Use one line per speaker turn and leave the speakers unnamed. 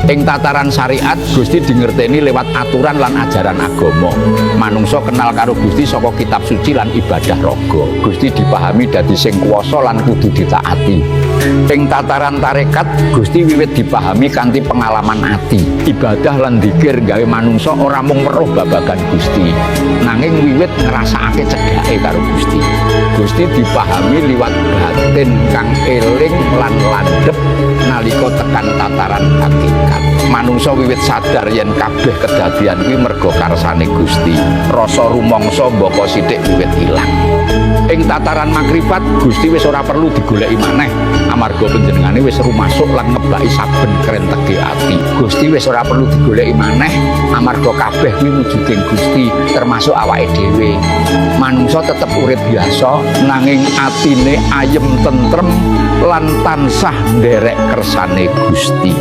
Ing tataran syariat Gusti dingerteni lewat aturan lan ajaran agama. Manungsa kenal karo Gusti saka kitab suci lan ibadah raga. Gusti dipahami dadi sing kuwasa lan kudu ditaati. Ing tataran tarekat Gusti wiwit dipahami kanthi pengalaman ati. Ibadah lan dzikir gawe manungsa ora mung weruh babagan Gusti, nanging wiwit ngrasakake cedhake karo Gusti. Gusti dipahami liwat batin kang eling lan landhep nalika tekan tataran hakikat. Manungsa wiwit sadar yen kabeh kedadian kuwi merga karsane Gusti. Rasa rumangsa mbaka sithik wiwit ilang. Ing tataran makrifat Gusti wis ora perlu digoleki maneh amarga panjenengane wis rumasuk lan ngebaki saben krentege ati. Gusti wis ora perlu digoleki maneh amarga kabeh kuwi wujuding Gusti termasuk awake dhewe. Manungsa tetep urip biasa nanging atine ayem tentrem lan tansah nderek kersane Gusti.